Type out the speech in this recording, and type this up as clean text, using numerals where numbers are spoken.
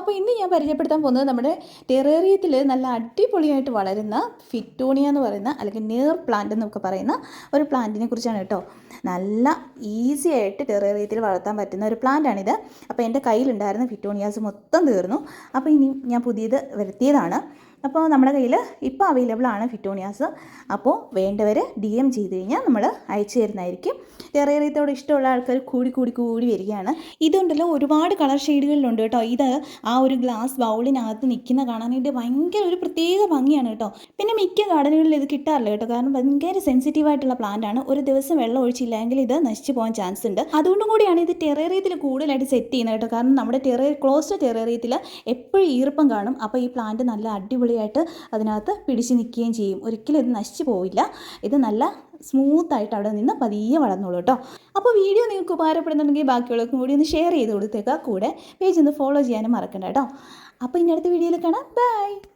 അപ്പോൾ ഇന്ന് ഞാൻ പരിചയപ്പെടുത്താൻ പോകുന്നത് നമ്മുടെ ടെറേറിയത്തിൽ നല്ല അടിപൊളിയായിട്ട് വളരുന്ന ഫിറ്റോണിയ എന്ന് പറയുന്ന അല്ലെങ്കിൽ നീർ പ്ലാന്റ് എന്നൊക്കെ പറയുന്ന ഒരു പ്ലാന്റിനെ കുറിച്ചാണ് കേട്ടോ. നല്ല ഈസി ആയിട്ട് ടെറേറിയത്തിൽ വളർത്താൻ പറ്റുന്ന ഒരു പ്ലാന്റാണിത്. അപ്പോൾ എൻ്റെ കയ്യിലുണ്ടായിരുന്ന ഫിറ്റോണിയാസ് മൊത്തം തീർന്നു. അപ്പോൾ ഇനി ഞാൻ പുതിയത് വരുത്തിയതാണ്. അപ്പോൾ നമ്മുടെ കയ്യിൽ ഇപ്പോൾ അവൈലബിൾ ആണ് ഫിറ്റോണിയാസ്. അപ്പോൾ വേണ്ടവർ DM ചെയ്ത് കഴിഞ്ഞാൽ നമ്മൾ അയച്ചു തരുന്നതായിരിക്കും. ടെറേറിയത്തോട് ഇഷ്ടമുള്ള ആൾക്കാർ കൂടി വരികയാണ്. ഇതുണ്ടല്ലോ ഒരുപാട് കളർ ഷെയ്ഡുകളിലുണ്ട് കേട്ടോ. ഇത് ആ ഒരു ഗ്ലാസ് ബൗളിനകത്ത് നിൽക്കുന്ന കാണാനായിട്ട് ഭയങ്കര ഒരു പ്രത്യേക ഭംഗിയാണ് കേട്ടോ. പിന്നെ മിക്ക ഗാർഡനുകളിൽ ഇത് കിട്ടാറില്ല കേട്ടോ, കാരണം ഭയങ്കര സെൻസിറ്റീവായിട്ടുള്ള പ്ലാന്റ് ആണ്. ഒരു ദിവസം വെള്ളം ഒഴിച്ചില്ലെങ്കിൽ ഇത് നശിച്ചു പോകാൻ ചാൻസ് ഉണ്ട്. അതുകൊണ്ടും കൂടിയാണ് ഇത് ടെറേറിയത്തിൽ കൂടുതലായിട്ട് സെറ്റ് ചെയ്യുന്നത് കേട്ടോ. കാരണം നമ്മുടെ ക്ലോസ്ഡ് ടെറേറിയത്തിൽ എപ്പോഴും ഈർപ്പം കാണും. അപ്പോൾ ഈ പ്ലാന്റ് നല്ല അടിപൊളിയായിട്ട് അതിനകത്ത് പിടിച്ച് നിൽക്കുകയും ചെയ്യും. ഒരിക്കലും ഇത് നശിച്ചു പോവില്ല. ഇത് നല്ല സ്മൂത്തായിട്ട് അവിടെ നിന്ന് പതിയെ വളർന്നോളൂ കേട്ടോ. അപ്പോൾ വീഡിയോ നിങ്ങൾക്ക് ഉപകാരപ്പെടുന്നുണ്ടെങ്കിൽ ബാക്കിയുള്ളവർക്കും കൂടി ഒന്ന് ഷെയർ ചെയ്ത് കൊടുത്തേക്കുക. കൂടെ പേജ് ഒന്ന് ഫോളോ ചെയ്യാനും മറക്കണ്ട കേട്ടോ. അപ്പോൾ ഇനി അടുത്ത വീഡിയോയിൽ കാണാം. ബൈ.